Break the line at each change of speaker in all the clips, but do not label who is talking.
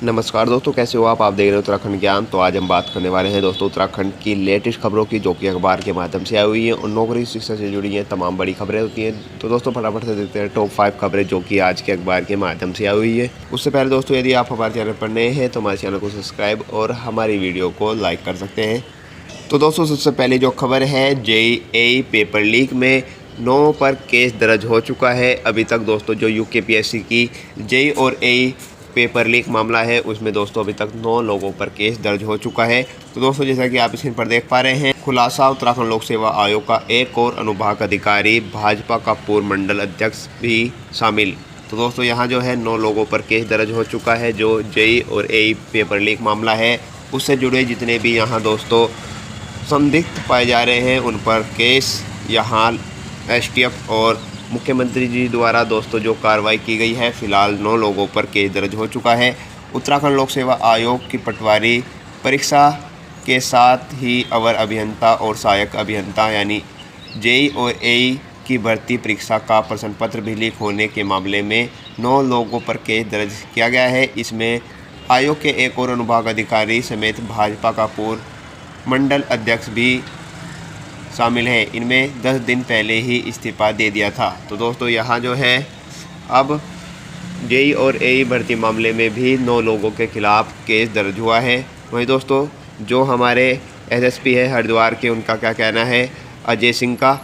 नमस्कार दोस्तों, कैसे हो आप देख रहे हो उत्तराखंड ज्ञान। तो आज हम बात करने वाले हैं दोस्तों उत्तराखंड की लेटेस्ट खबरों की, जो कि अखबार के माध्यम से आई हुई है और नौकरी शिक्षा से जुड़ी हैं तमाम बड़ी खबरें होती हैं। तो दोस्तों फटाफट से देखते हैं टॉप 5 खबरें जो कि आज के अखबार के माध्यम से आई हुई है। उससे पहले दोस्तों, यदि आप हमारे चैनल पर नए हैं तो हमारे चैनल को सब्सक्राइब और हमारी वीडियो को लाइक कर सकते हैं। तो दोस्तों सबसे पहले जो खबर है, जेईई पेपर लीक में 9 पर केस दर्ज हो चुका है। अभी तक दोस्तों जो यूकेपीएससी की जेईई और एई पेपर लीक मामला है, उसमें दोस्तों अभी तक 9 लोगों पर केस दर्ज हो चुका है। तो दोस्तों जैसा कि आप स्क्रीन पर देख पा रहे हैं, खुलासा उत्तराखंड लोक सेवा आयोग का एक और अनुभाग अधिकारी, भाजपा का पूर्व मंडल अध्यक्ष भी शामिल। तो दोस्तों यहाँ जो है 9 लोगों पर केस दर्ज हो चुका है। जो जेईई और एई पेपर लीक मामला है, उससे जुड़े जितने भी यहाँ दोस्तों संदिग्ध पाए जा रहे हैं, उन पर केस यहाँ एसटीएफ और मुख्यमंत्री जी द्वारा दोस्तों जो कार्रवाई की गई है, फिलहाल 9 लोगों पर केस दर्ज हो चुका है। उत्तराखंड लोक सेवा आयोग की पटवारी परीक्षा के साथ ही अवर अभियंता और सहायक अभियंता यानी जेईई और एई की भर्ती परीक्षा का प्रश्न पत्र भी लीक होने के मामले में 9 लोगों पर केस दर्ज किया गया है। इसमें आयोग के एक और अनुभाग अधिकारी समेत भाजपा का पूर्व मंडल अध्यक्ष भी शामिल है। इनमें 10 दिन पहले ही इस्तीफा दे दिया था। तो दोस्तों यहाँ जो है अब जेईई और एई भर्ती मामले में भी 9 लोगों के खिलाफ केस दर्ज हुआ है। वहीं दोस्तों जो हमारे एसएसपी है हरिद्वार के, उनका क्या कहना है, अजय सिंह का,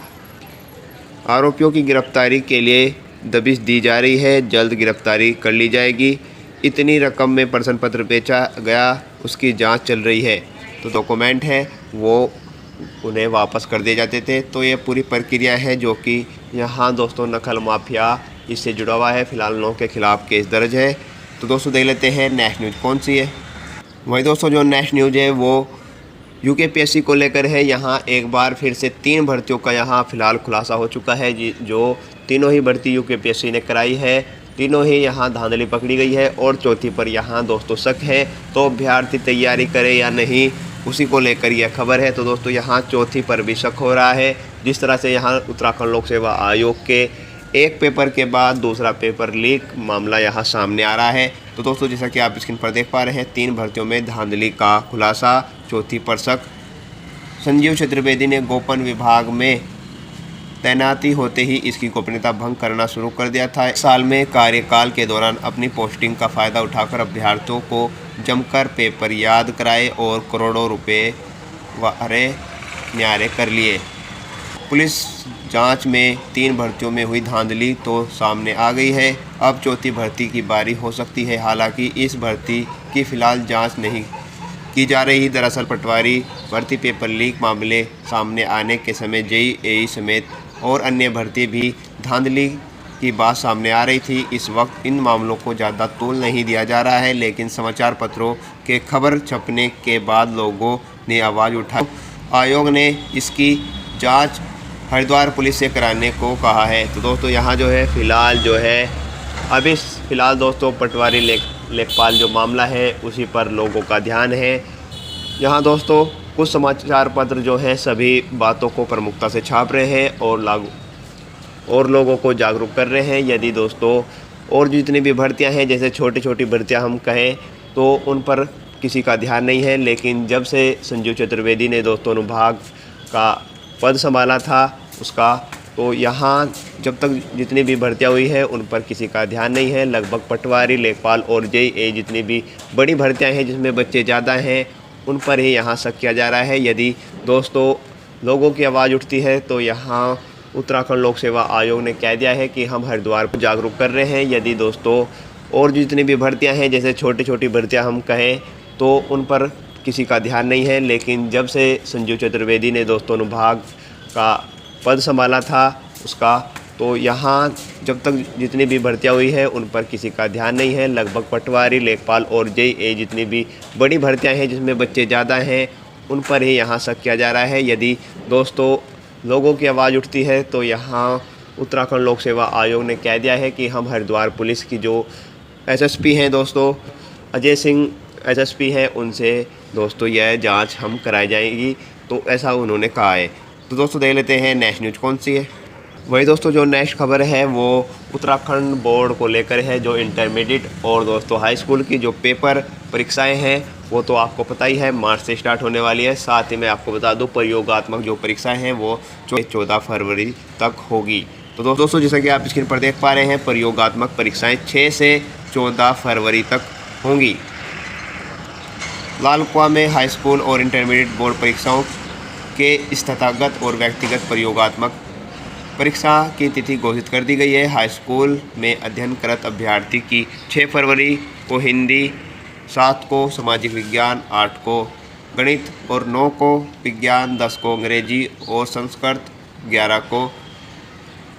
आरोपियों की गिरफ्तारी के लिए दबिश दी जा रही है, जल्द गिरफ्तारी कर ली जाएगी। इतनी रकम में प्रश्न पत्र बेचा गया, उसकी जांच चल रही है। तो डॉक्यूमेंट है वो उन्हें वापस कर दिए जाते थे। तो ये पूरी प्रक्रिया है जो कि यहाँ दोस्तों नकल माफिया इससे जुड़ा हुआ है। फिलहाल 9 के खिलाफ केस दर्ज है। तो दोस्तों देख लेते हैं नेक्स्ट न्यूज़ कौन सी है। वही दोस्तों जो नेक्स्ट न्यूज़ है वो यूकेपीएससी को लेकर है। यहाँ एक बार फिर से 3 भर्तियों का यहाँ फिलहाल खुलासा हो चुका है। जो तीनों ही भर्ती यूकेपीएससी ने कराई है, तीनों ही यहाँ धांधली पकड़ी गई है और चौथी पर यहाँ दोस्तों शक है। तो अभ्यर्थी तैयारी करे या नहीं, उसी को लेकर यह खबर है। तो दोस्तों यहाँ चौथी पर भी शक हो रहा है। जिस तरह से यहाँ उत्तराखंड लोक सेवा आयोग के एक पेपर के बाद दूसरा पेपर लीक मामला यहाँ सामने आ रहा है। तो दोस्तों जैसा कि आप स्क्रीन पर देख पा रहे हैं, 3 भर्तियों में धांधली का खुलासा, चौथी पर शक। संजीव चतुर्वेदी ने गोपन विभाग में तैनाती होते ही इसकी गोपनीयता भंग करना शुरू कर दिया था। एक साल में कार्यकाल के दौरान अपनी पोस्टिंग का फ़ायदा उठाकर अभ्यर्थियों को जमकर पेपर याद कराए और करोड़ों रुपए वारे न्यारे कर लिए। पुलिस जांच में 3 भर्तियों में हुई धांधली तो सामने आ गई है। अब चौथी भर्ती की बारी हो सकती है। हालांकि इस भर्ती की फ़िलहाल जांच नहीं की जा रही। दरअसल पटवारी भर्ती पेपर लीक मामले सामने आने के समय जेईई एई समेत और अन्य भर्ती भी धांधली की बात सामने आ रही थी। इस वक्त इन मामलों को ज़्यादा तूल नहीं दिया जा रहा है, लेकिन समाचार पत्रों के खबर छपने के बाद लोगों ने आवाज़ उठाई। आयोग ने इसकी जांच हरिद्वार पुलिस से कराने को कहा है। तो दोस्तों यहाँ जो है फ़िलहाल जो है अभी फ़िलहाल दोस्तों पटवारी लेखपाल जो मामला है उसी पर लोगों का ध्यान है। यहाँ दोस्तों कुछ समाचार पत्र जो हैं सभी बातों को प्रमुखता से छाप रहे हैं और लोगों को जागरूक कर रहे हैं। यदि दोस्तों और जितनी भी भर्तियां हैं, जैसे छोटी छोटी भर्तियां हम कहें, तो उन पर किसी का ध्यान नहीं है। लेकिन जब से संजीव चतुर्वेदी ने दोस्तों अनुभाग का पद संभाला था उसका, तो यहाँ जब तक जितनी भी भर्तियां हुई है उन पर किसी का ध्यान नहीं है। लगभग पटवारी, लेखपाल और जेईई जितनी भी बड़ी भर्तियाँ हैं जिसमें बच्चे ज़्यादा हैं, उन पर ही यहाँ शक किया जा रहा है। यदि दोस्तों लोगों की आवाज़ उठती है तो यहाँ उत्तराखंड लोक सेवा आयोग ने कह दिया है कि हम हरिद्वार को जागरूक कर रहे हैं। यदि दोस्तों और जितनी भी भर्तियां हैं, जैसे छोटी छोटी भर्तियां हम कहें, तो उन पर किसी का ध्यान नहीं है। लेकिन जब से संजीव चतुर्वेदी ने दोस्तों अनुभाग का पद संभाला था उसका, तो यहाँ जब तक जितनी भी भर्तियां हुई है उन पर किसी का ध्यान नहीं है। लगभग पटवारी, लेखपाल और जेईई जितनी भी बड़ी भर्तियां हैं जिसमें बच्चे ज़्यादा हैं, उन पर ही यहाँ शक किया जा रहा है। यदि दोस्तों लोगों की आवाज़ उठती है तो यहाँ उत्तराखंड लोक सेवा आयोग ने कह दिया है कि हम हरिद्वार पुलिस की जो एसएसपी हैं दोस्तों, अजय सिंह एसएसपी हैं, उनसे दोस्तों यह जांच हम कराई जाएगी। तो ऐसा उन्होंने कहा है। तो दोस्तों देख लेते हैं नेक्स्ट न्यूज़ कौन सी है। वही दोस्तों जो नेक्स्ट खबर है वो उत्तराखंड बोर्ड को लेकर है, जो इंटरमीडिएट और दोस्तों हाई स्कूल की जो पेपर परीक्षाएं हैं वो तो आपको पता ही है मार्च से स्टार्ट होने वाली है। साथ ही मैं आपको बता दूं प्रयोगात्मक जो परीक्षाएं हैं वो 14 फरवरी तक होगी। तो दोस्तों जैसा कि आप स्क्रीन पर देख पा रहे हैं, प्रयोगात्मक परीक्षाएँ 6 से 14 फरवरी तक होंगी। लाल कुआं में हाई स्कूल और इंटरमीडिएट बोर्ड परीक्षाओं के स्थगित और व्यक्तिगत प्रयोगात्मक परीक्षा की तिथि घोषित कर दी गई है। हाई स्कूल में अध्ययनरत अभ्यर्थी की 6 फरवरी को हिंदी, 7 को सामाजिक विज्ञान, 8 को गणित और 9 को विज्ञान, 10 को अंग्रेजी और संस्कृत, 11 को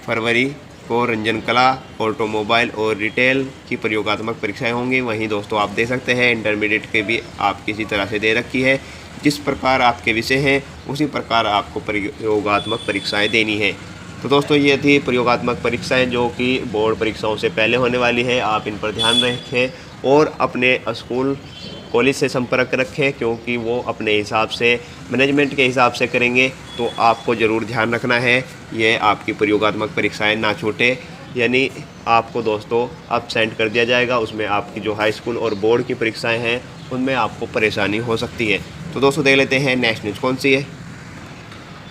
फरवरी को रंजन कला, ऑटोमोबाइल और रिटेल की प्रयोगात्मक परीक्षाएं होंगी। वहीं दोस्तों आप दे सकते हैं इंटरमीडिएट के भी आप किसी तरह से दे रखी है, जिस प्रकार आपके विषय हैं उसी प्रकार आपको प्रयोगात्मक परीक्षाएं देनी है। तो दोस्तों ये थी प्रयोगात्मक परीक्षाएं जो कि बोर्ड परीक्षाओं से पहले होने वाली है। आप इन पर ध्यान रखें और अपने स्कूल कॉलेज से संपर्क रखें, क्योंकि वो अपने हिसाब से मैनेजमेंट के हिसाब से करेंगे। तो आपको ज़रूर ध्यान रखना है ये आपकी प्रयोगात्मक परीक्षाएं ना छूटे, यानी आपको दोस्तों अब्सेंट कर दिया जाएगा। उसमें आपकी जो हाई स्कूल और बोर्ड की परीक्षाएं हैं उनमें आपको परेशानी हो सकती है। तो दोस्तों देख लेते हैं नेक्स्ट न्यूज़ कौन सी है।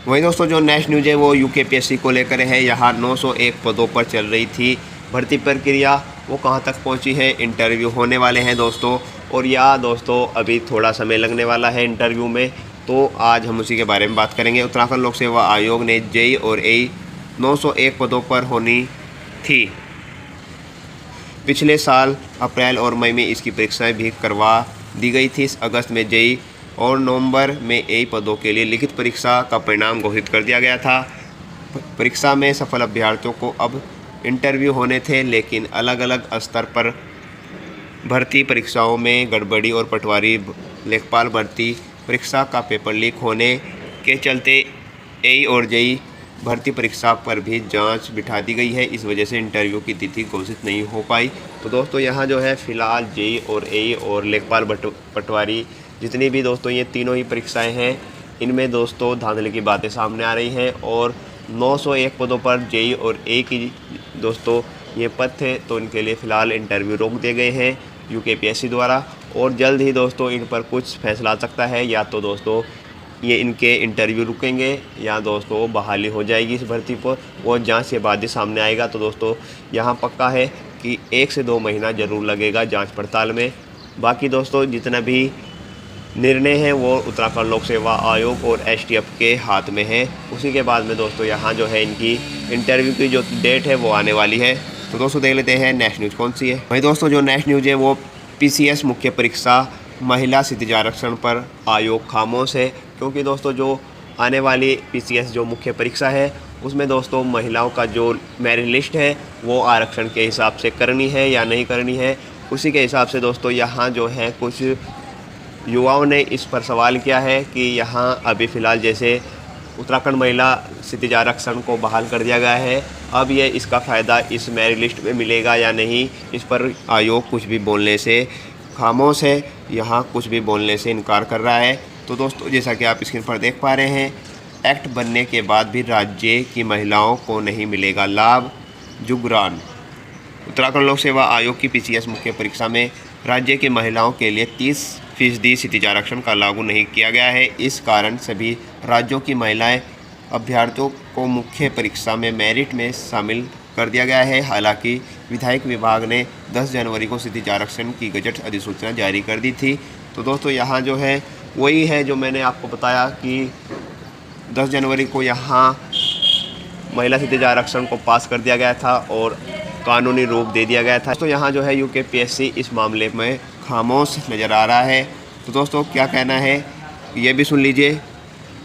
वहीं दोस्तों जो नेक्स्ट न्यूज़ है वो यूकेपीएससी को लेकर है। यहाँ 901 पदों पर चल रही थी भर्ती प्रक्रिया, वो कहाँ तक पहुँची है। इंटरव्यू होने वाले हैं दोस्तों, और यह दोस्तों अभी थोड़ा समय लगने वाला है इंटरव्यू में, तो आज हम उसी के बारे में बात करेंगे। उत्तराखंड लोक सेवा आयोग ने जेई और एई 901 पदों पर होनी थी। पिछले साल अप्रैल और मई में इसकी परीक्षाएं भी करवा दी गई थी। अगस्त में जेई और नवंबर में एई पदों के लिए लिखित परीक्षा का परिणाम घोषित कर दिया गया था। परीक्षा में सफल अभ्यर्थियों को अब इंटरव्यू होने थे, लेकिन अलग अलग स्तर पर भर्ती परीक्षाओं में गड़बड़ी और पटवारी लेखपाल भर्ती परीक्षा का पेपर लीक होने के चलते एई और जेई भर्ती परीक्षा पर भी जांच बिठा दी गई है। इस वजह से इंटरव्यू की तिथि घोषित नहीं हो पाई। तो दोस्तों यहाँ जो है फ़िलहाल जेई और एई और लेखपाल पटवारी जितनी भी दोस्तों ये तीनों ही परीक्षाएं हैं, इनमें दोस्तों धांधली की बातें सामने आ रही हैं। और 901 पदों पर जेई और एई की दोस्तों ये पद थे, तो इनके लिए फ़िलहाल इंटरव्यू रोक दिए गए हैं यूकेपीएससी द्वारा। और जल्द ही दोस्तों इन पर कुछ फैसला आ सकता है, या तो दोस्तों ये इनके इंटरव्यू रुकेंगे या दोस्तों बहाली हो जाएगी इस भर्ती पर, वो जांच के बाद ही सामने आएगा। तो दोस्तों यहाँ पक्का है कि 1 से 2 महीना ज़रूर लगेगा जांच पड़ताल में। बाकी दोस्तों जितना भी निर्णय है वो उत्तराखंड लोक सेवा आयोग और एसटीएफ के हाथ में है। उसी के बाद में दोस्तों यहाँ जो है इनकी इंटरव्यू की जो डेट है वो आने वाली है। तो दोस्तों देख लेते हैं नेक्स्ट न्यूज़ कौन सी है। वही दोस्तों जो नेक्स्ट न्यूज़ है वो पीसीएस मुख्य परीक्षा महिला क्षितिज आरक्षण पर आयोग खामोश है, क्योंकि दोस्तों जो आने वाली पीसीएस जो मुख्य परीक्षा है उसमें दोस्तों महिलाओं का जो मेरिट लिस्ट है वो आरक्षण के हिसाब से करनी है या नहीं करनी है। उसी के हिसाब से दोस्तों यहाँ जो है कुछ युवाओं ने इस पर सवाल किया है कि यहाँ अभी फ़िलहाल जैसे उत्तराखंड महिला क्षितिज आरक्षण को बहाल कर दिया गया है, अब ये इसका फ़ायदा इस मेरिट लिस्ट में मिलेगा या नहीं, इस पर आयोग कुछ भी बोलने से खामोश है, यहाँ कुछ भी बोलने से इनकार कर रहा है। तो दोस्तों जैसा कि आप स्क्रीन पर देख पा रहे हैं, एक्ट बनने के बाद भी राज्य की महिलाओं को नहीं मिलेगा लाभ, जुगरान। उत्तराखंड लोक सेवा आयोग की पीसीएस मुख्य परीक्षा में राज्य की महिलाओं के लिए 30% क्षितिज आरक्षण का लागू नहीं किया गया है। इस कारण सभी राज्यों की महिलाएं अभ्यर्थियों को मुख्य परीक्षा में मेरिट में शामिल कर दिया गया है। हालांकि विधायक विभाग ने 10 जनवरी को क्षितिज आरक्षण की गजट अधिसूचना जारी कर दी थी। तो दोस्तों यहाँ जो है वही है जो मैंने आपको बताया कि 10 जनवरी को यहाँ महिला क्षितिज आरक्षण को पास कर दिया गया था और कानूनी रूप दे दिया गया था। तो यहाँ जो है यूकेपीएससी इस मामले में खामोश नज़र आ रहा है। तो दोस्तों क्या कहना है ये भी सुन लीजिए।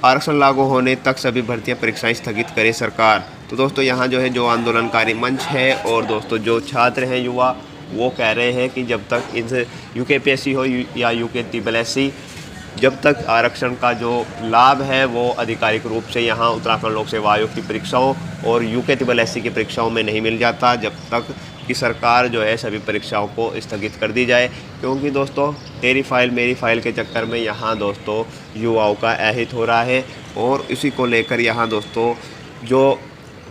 आरक्षण लागू होने तक सभी भर्तियां परीक्षाएं स्थगित करे सरकार। तो दोस्तों यहाँ जो है जो आंदोलनकारी मंच है और दोस्तों जो छात्र हैं युवा, वो कह रहे हैं कि जब तक इनसे यूकेपीएससी हो या यूकेपीएससी, जब तक आरक्षण का जो लाभ है वो आधिकारिक रूप से यहाँ उत्तराखंड लोक सेवा आयोग की परीक्षाओं और यूकेपीएससी की परीक्षाओं में नहीं मिल जाता, जब तक कि सरकार जो है सभी परीक्षाओं को स्थगित कर दी जाए। क्योंकि दोस्तों तेरी फाइल मेरी फाइल के चक्कर में यहाँ दोस्तों युवाओं का अहित हो रहा है, और इसी को लेकर यहाँ दोस्तों जो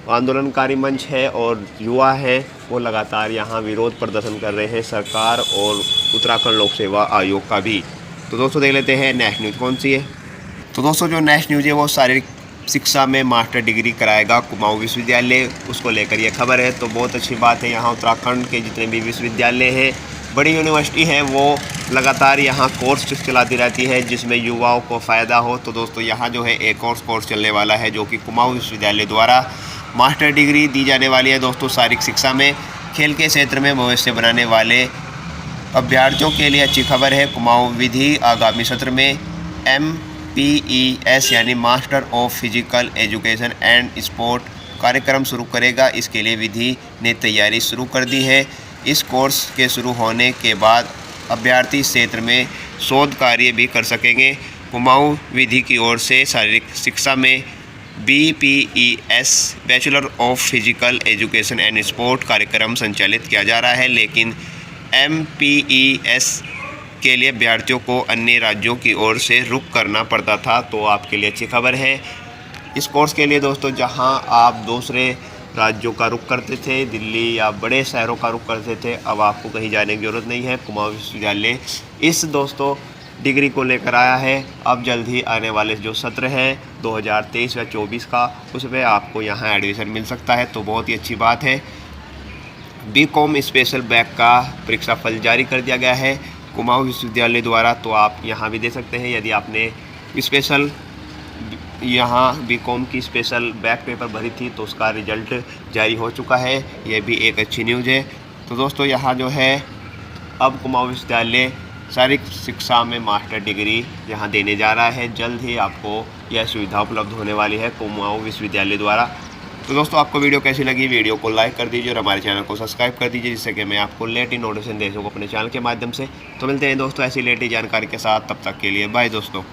आंदोलनकारी मंच है और युवा हैं वो लगातार यहाँ विरोध प्रदर्शन कर रहे हैं सरकार और उत्तराखंड लोक सेवा आयोग का भी। तो दोस्तों देख लेते हैं नेक्स्ट न्यूज़ कौन सी है। तो दोस्तों जो नेक्स्ट न्यूज़ है वो शारीरिक शिक्षा में मास्टर डिग्री कराएगा कुमाऊं विश्वविद्यालय, उसको लेकर ये खबर है। तो बहुत अच्छी बात है, यहाँ उत्तराखंड के जितने भी विश्वविद्यालय हैं, बड़ी यूनिवर्सिटी है, वो लगातार यहाँ कोर्स चलाती रहती है जिसमें युवाओं को फ़ायदा हो। तो दोस्तों यहाँ जो है एक और कोर्स चलने वाला है जो कि कुमाऊं विश्वविद्यालय द्वारा मास्टर डिग्री दी जाने वाली है दोस्तों शारीरिक शिक्षा में। खेल के क्षेत्र में भविष्य बनाने वाले अभ्यर्थियों के लिए अच्छी खबर है। कुमाऊं विधि आगामी सत्र में MPES यानी master of physical education and sport कार्यक्रम शुरू करेगा। इसके लिए विधि ने तैयारी शुरू कर दी है। इस कोर्स के शुरू होने के बाद अभ्यर्थी क्षेत्र में शोध कार्य भी कर सकेंगे। कुमाऊं विधि की ओर से शारीरिक शिक्षा में BPES bachelor of physical education and sport कार्यक्रम संचालित किया जा रहा है, लेकिन MPES के लिए अभ्यर्थियों को अन्य राज्यों की ओर से रुख करना पड़ता था। तो आपके लिए अच्छी खबर है इस कोर्स के लिए दोस्तों, जहां आप दूसरे राज्यों का रुख करते थे, दिल्ली या बड़े शहरों का रुख करते थे, अब आपको कहीं जाने की ज़रूरत नहीं है। कुमाऊं विश्वविद्यालय इस दोस्तों डिग्री को लेकर आया है। अब जल्द ही आने वाले जो सत्र है 2023 या 24 का, उसमें आपको यहाँ एडमिशन मिल सकता है। तो बहुत ही अच्छी बात है। BCom स्पेशल बैक का परीक्षा फल जारी कर दिया गया है कुमाऊं विश्वविद्यालय द्वारा। तो आप यहाँ भी दे सकते हैं यदि आपने स्पेशल यहाँ BCom की स्पेशल बैक पेपर भरी थी तो उसका रिजल्ट जारी हो चुका है। यह भी एक अच्छी न्यूज़ है। तो दोस्तों यहाँ जो है अब कुमाऊं विश्वविद्यालय शारीरिक शिक्षा में मास्टर डिग्री यहाँ देने जा रहा है। जल्द ही आपको यह सुविधा उपलब्ध होने वाली है कुमाऊं विश्वविद्यालय द्वारा। तो दोस्तों आपको वीडियो कैसी लगी, वीडियो को लाइक कर दीजिए और हमारे चैनल को सब्सक्राइब कर दीजिए, जिससे कि मैं आपको लेटेस्ट नोटिफिकेशन दे सकूँ अपने चैनल के माध्यम से। तो मिलते हैं दोस्तों ऐसी लेटेस्ट जानकारी के साथ, तब तक के लिए बाय दोस्तों।